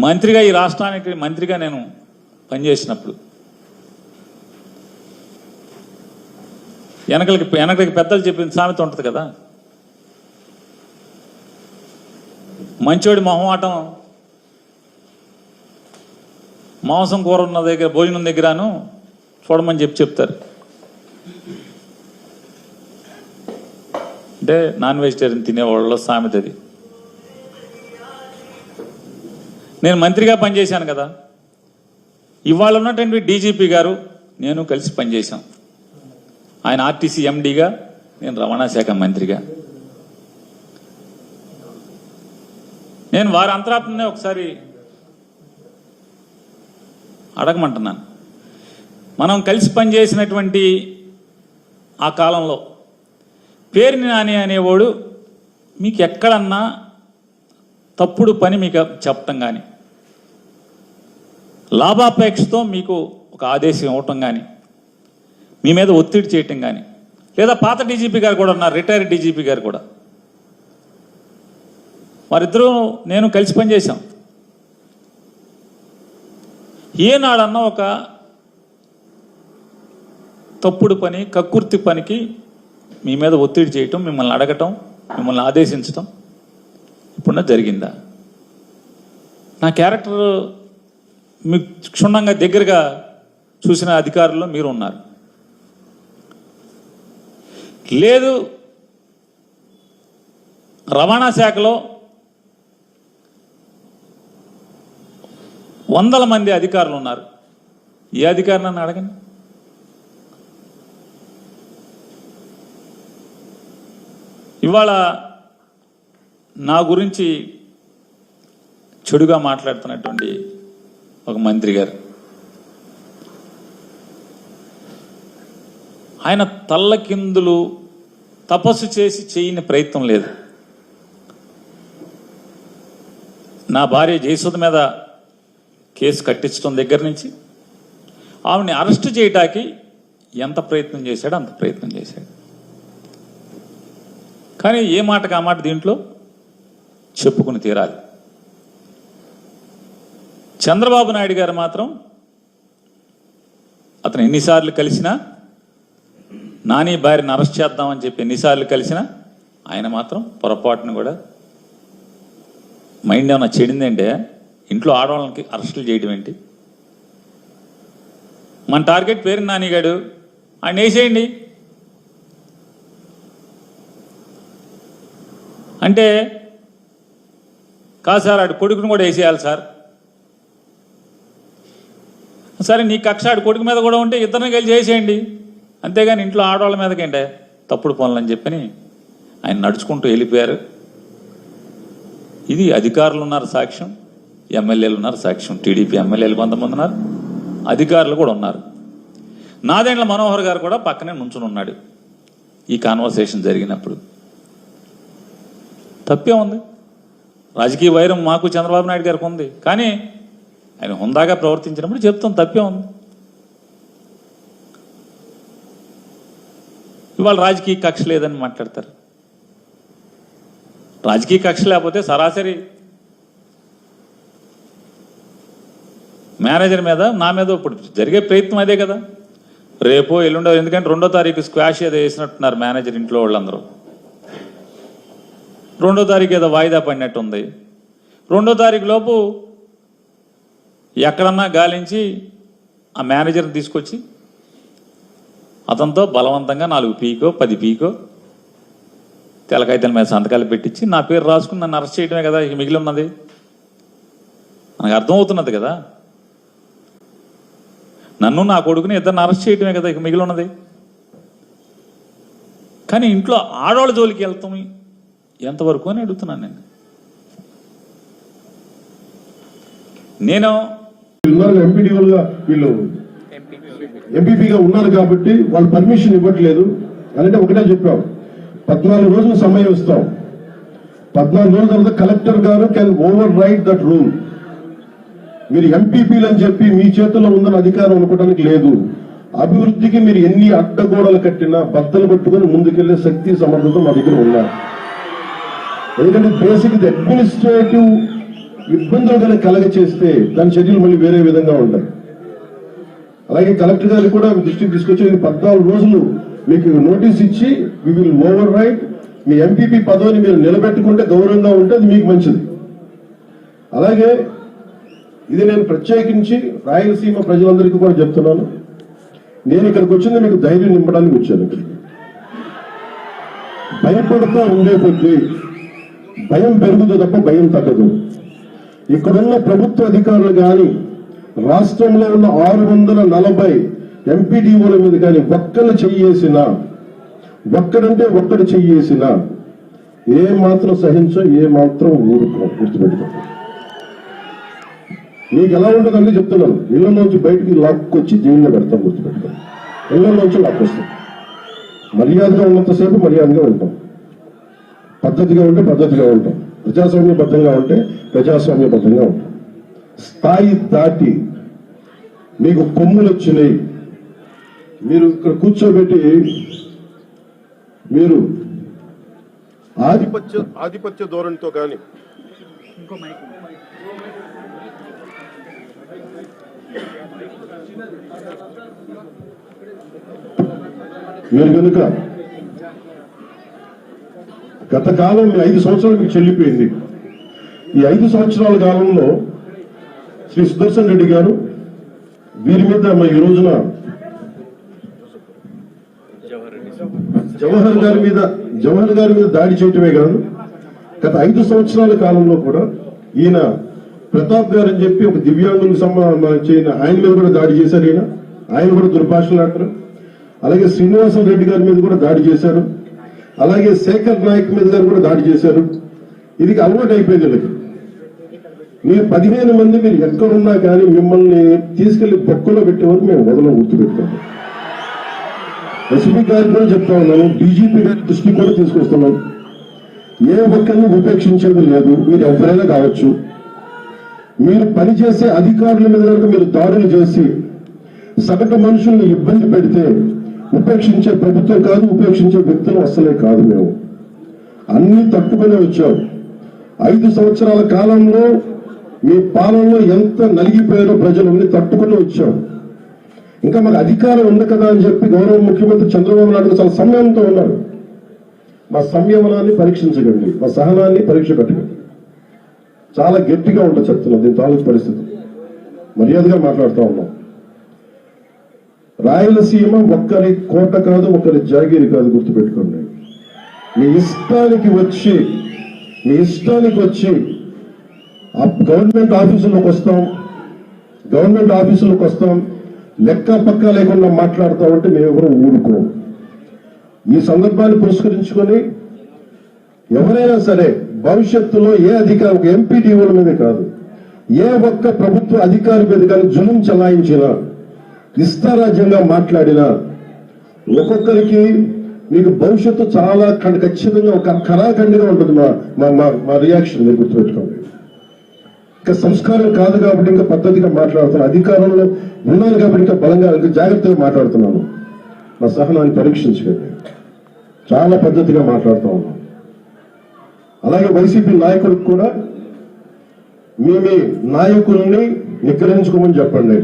మంత్రిగా ఈ రాష్ట్రానికి మంత్రిగా నేను పనిచేసినప్పుడు వెనకలికి పెద్దలు చెప్పిన సామెత ఉంటుంది కదా, మంచోడి మొహమాటం మాంసం కూర ఉన్న దగ్గర భోజనం దగ్గరను చూడమని చెప్తారు. అంటే నాన్ వెజిటేరియన్ తినేవాళ్ళలో సామెత అది. నేను మంత్రిగా పనిచేశాను కదా, ఇవాళ ఉన్నటువంటి డీజీపీ గారు నేను కలిసి పనిచేశాం. ఆయన ఆర్టీసీ ఎండీగా, నేను రవాణా శాఖ మంత్రిగా. నేను వారి అంతరాత్మనే ఒకసారి అడగమంటున్నాను. మనం కలిసి పనిచేసినటువంటి ఆ కాలంలో పేరుని నాని అనేవాడు మీకు ఎక్కడన్నా తప్పుడు పని మీకు చెప్పటం కానీ, లాభాపేక్షతో మీకు ఒక ఆదేశం ఇవ్వటం కానీ, మీ మీద ఒత్తిడి చేయటం కానీ, లేదా పాత డీజీపీ గారు కూడా ఉన్నారు, రిటైర్డ్ డీజీపీ గారు కూడా, వారిద్దరూ నేను కలిసి పనిచేశాం. ఏనాడన్నా ఒక తప్పుడు పని, కక్కుర్తి పనికి మీ మీద ఒత్తిడి చేయటం, మిమ్మల్ని అడగటం, మిమ్మల్ని ఆదేశించటం ఇప్పుడున్న జరిగిందా? నా క్యారెక్టర్ మీకు క్షుణ్ణంగా దగ్గరగా చూసిన అధికారుల్లో మీరు ఉన్నారు. లేదు, రవాణా శాఖలో వందల మంది అధికారులు ఉన్నారు. ఏ అధికారులు నన్ను అడగండి. ఇవాళ నా గురించి చెడుగా మాట్లాడుతున్నటువంటి ఒక మంత్రి గారు, ఆయన తల్లకిందులు తపస్సు చేసి చేయని ప్రయత్నం లేదు. నా భార్య జయసుధ మీద కేసు కట్టించడం దగ్గర నుంచి ఆవిడని అరెస్ట్ చేయటానికి ఎంత ప్రయత్నం చేశాడో అంత ప్రయత్నం చేశాడు. కానీ ఏ మాటకు ఆ మాట దీంట్లో చెప్పుకుని తీరాలి. చంద్రబాబు నాయుడు గారు మాత్రం అతను ఎన్నిసార్లు కలిసినా, నాని భార్యను అరెస్ట్ చేద్దామని చెప్పి ఎన్నిసార్లు కలిసినా ఆయన మాత్రం పొరపాటును కూడా మైండ్ ఏమన్నా చెడిందంటే ఇంట్లో ఆడవాళ్ళకి అరెస్టులు చేయడం ఏంటి? మన టార్గెట్ పేరు నానిగాడు, ఆయన వేసేయండి అంటే, కాదు సార్ ఆడు కొడుకుని కూడా వేసేయాలి సార్. సరే నీ కక్ష ఆడు కొడుకు మీద కూడా ఉంటే ఇద్దరిని కలిసి చేసేయండి, అంతేగాని ఇంట్లో ఆడవాళ్ళ మీదకేంటే తప్పుడు పనులు అని చెప్పని ఆయన నడుచుకుంటూ వెళ్ళిపోయారు. ఇది అధికారులు ఉన్నారు సాక్ష్యం, ఎమ్మెల్యేలు ఉన్నారు సాక్ష్యం. టీడీపీ ఎమ్మెల్యేలు కొంతమంది ఉన్నారు, అధికారులు కూడా ఉన్నారు. నాదెండ్ల మనోహర్ గారు కూడా పక్కనే నుంచుని ఉన్నాడు ఈ కాన్వర్సేషన్ జరిగినప్పుడు. తప్పే ఉంది. రాజకీయ వైరం మాకు చంద్రబాబు నాయుడు గారికి ఉంది, కానీ ఆయన హుందాగా ప్రవర్తించినప్పుడు చెప్తాం తప్పే ఉంది. ఇవాళ రాజకీయ కక్ష లేదని మాట్లాడతారు. రాజకీయ కక్ష లేకపోతే సరాసరి మేనేజర్ మీద, నా మీద ఇప్పుడు జరిగే ప్రయత్నం అదే కదా. రేపో ఎల్లుండో, ఎందుకంటే 2వ తారీఖు స్క్వాష్ ఏదో వేసినట్టున్నారు మేనేజర్ ఇంట్లో వాళ్ళందరూ. 2వ తారీఖు ఏదో వాయిదా పడినట్టు ఉంది. 2వ తారీఖు లోపు ఎక్కడన్నా గాలించి ఆ మేనేజర్ని తీసుకొచ్చి అతనితో బలవంతంగా 4 పీకో 10 పీకో తెలకాయితల మీద సంతకాలు పెట్టించి నా పేరు రాసుకుని నన్ను అరెస్ట్ చేయడమే కదా ఇక మిగిలి ఉన్నది. మనకు అర్థమవుతున్నది కదా, నన్ను నా కొడుకుని ఇద్దరిని అరెస్ట్ చేయడమే కదా ఇక మిగిలి ఉన్నది. కానీ ఇంట్లో ఆడవాళ్ళ జోలికి వెళ్తాం ఎంతవరకు అని అడుగుతున్నాను నేను. వీళ్ళు ఎంపీపీగా ఉన్నారు కాబట్టి వాళ్ళు పర్మిషన్ ఇవ్వట్లేదు అంటే ఒకటే చెప్పాం, 14 రోజులు సమయం ఇస్తాం. 14 రోజుల తర్వాత కలెక్టర్ గారు can over right that rule. మీరు ఎంపీపీలు అని చెప్పి మీ చేతుల్లో ఉందని అధికారం అనుకోవడానికి లేదు. అభివృద్ధికి మీరు ఎన్ని అడ్డగోడలు కట్టినా బద్దలు పట్టుకుని ముందుకెళ్లే శక్తి సమర్థత మా దగ్గర ఉన్నారు. ఎందుకంటే బేసిక్ అడ్మినిస్ట్రేటివ్ ఇబ్బందులు కనుక కలగ చేస్తే దాని చర్యలు మళ్ళీ వేరే విధంగా ఉంటాయి. అలాగే కలెక్టర్ గారికి కూడా దృష్టికి తీసుకొచ్చి 14 రోజులు మీకు నోటీస్ ఇచ్చి వి విల్ ఓవర్ రైట్ మీ ఎంపీపీ పదవిని మీరు నిలబెట్టుకుంటే గౌరవంగా ఉంటే అది మీకు మంచిది. అలాగే ఇది నేను ప్రత్యేకించి రాయలసీమ ప్రజలందరికీ కూడా చెప్తున్నాను. నేను ఇక్కడికి వచ్చింది మీకు ధైర్యం నింపడానికి వచ్చాను. ఇక్కడికి భయపడుతూ ఉండే కొద్దీ భయం పెరుగుతుంది తప్ప భయం తగ్గదు. ఇక్కడున్న ప్రభుత్వ అధికారులు కానీ రాష్ట్రంలో ఉన్న 640 ఎంపీడీఓల మీద కానీ ఒక్కరు చెయ్యేసినా ఒక్కడంటే ఒక్కడు చెయ్యేసినా ఏ మాత్రం సహించో ఏ మాత్రం ఊరుకో. గుర్తుపెట్టుకోండి. మీకు ఎలా ఉంటుందంటే చెప్తున్నాను, ఇళ్లలోంచి బయటికి లాక్కొచ్చి జైల్లో పెడతాం. గుర్తుపెట్టుకోండి. ఇళ్లలోంచి లాక్కొస్తాం. మర్యాదగా ఉన్నంతసేపు మర్యాదగా ఉంటాం, పద్ధతిగా ఉంటే పద్ధతిగా ఉంటాం, ప్రజాస్వామ్యబద్ధంగా ఉంటే ప్రజాస్వామ్యబద్ధంగా ఉంటాం. స్థాయి దాటి మీకు కొమ్ములు వచ్చినాయి, మీరు ఇక్కడ కూర్చోబెట్టి మీరు ఆధిపత్య ధోరణితో కానీ మీరు కనుక గత కాలం 5 సంవత్సరాలు మీకు చెల్లిపోయింది. ఈ 5 సంవత్సరాల కాలంలో శ్రీ సుదర్శన్ రెడ్డి గారు వీరి మీద ఈ రోజున జవహర్ గారి మీద దాడి చేయటమే కాదు, గత 5 సంవత్సరాల కాలంలో కూడా ఈయన ప్రతాప్ గారు అని చెప్పి ఒక దివ్యాంగులకు సంబంధించిన ఆయన మీద కూడా దాడి చేశారు. ఆయన కూడా దుర్భాషలాడతారు. అలాగే శ్రీనివాసన్ రెడ్డి గారి మీద కూడా దాడి చేశారు. అలాగే శేఖర్ నాయక్ మీద గారు కూడా దాడి చేశారు. ఇది అలవాటు అయిపోయింది వీళ్ళకి. మీరు 15 మంది మీరు ఎక్కడున్నా కానీ మిమ్మల్ని తీసుకెళ్లి బొక్కలో పెట్టే వరకు మేము వదలం. గుర్తుపెట్టుకోండి. ఎస్పీ గారికి కూడా చెప్తా ఉన్నాను, డీజీపీ గారి దృష్టికి కూడా తీసుకొస్తున్నాం. ఏ ఒక్కరిని ఉపేక్షించేది లేదు. మీరు ఎవరైనా కావచ్చు. మీరు పనిచేసే అధికారుల మీద కనుక మీరు దాడులు చేసి సగటు మనుషుల్ని ఇబ్బంది పెడితే ఉపేక్షించే ప్రభుత్వం కాదు, ఉపేక్షించే వ్యక్తులు అస్సలే కాదు. మేము అన్ని తట్టుకునే వచ్చాం. 5 సంవత్సరాల కాలంలో మీ పాలనలో ఎంత నలిగిపోయారో ప్రజలు అన్ని తట్టుకుని వచ్చాం. ఇంకా మాకు అధికారం ఉంది కదా అని చెప్పి గౌరవ ముఖ్యమంత్రి చంద్రబాబు నాయుడు చాలా సంయమనంతో ఉన్నారు. మా సంయమనాన్ని పరీక్షించకండి, మా సహనాన్ని పరీక్ష పెట్టకండి. చాలా గట్టిగా ఉంటుంది చెప్తున్నాం. దీని తాలూకు పరిస్థితి మర్యాదగా మాట్లాడుతూ ఉన్నాం. రాయలసీమ ఒక్కరి కోట కాదు, ఒక్కరి జాగీరి కాదు. గుర్తుపెట్టుకోండి. మీ ఇష్టానికి వచ్చి గవర్నమెంట్ ఆఫీసులకు వస్తాం, లెక్క పక్క లేకుండా మాట్లాడతామంటే మేమెవరూ ఊరుకోం. ఈ సందర్భాన్ని పురస్కరించుకొని ఎవరైనా సరే భవిష్యత్తులో ఏ అధికారి, ఒక ఎంపీడీఓల మీద కాదు, ఏ ఒక్క ప్రభుత్వ అధికారి మీద కానీ జులుం చలాయించినా, ఇష్టారాజ్యంగా మాట్లాడినా ఒక్కొక్కరికి మీకు భవిష్యత్తు చాలా ఖచ్చితంగా ఒక ఖరాఖండిగా ఉంటుంది. మా రియాక్షన్ మీరు గుర్తుపెట్టుకోండి. ఇంకా సంస్కారం కాదు కాబట్టి ఇంకా పద్ధతిగా మాట్లాడుతున్నాను. అధికారంలో ఉన్నాను కాబట్టి ఇంకా బలంగా ఇంకా జాగ్రత్తగా మాట్లాడుతున్నాను. మా సహనాన్ని పరీక్షించకండి. చాలా పద్ధతిగా మాట్లాడుతూ ఉన్నాం. అలాగే వైసీపీ నాయకులకు కూడా మీ నాయకుల్ని నిగ్రహించుకోమని చెప్పండి.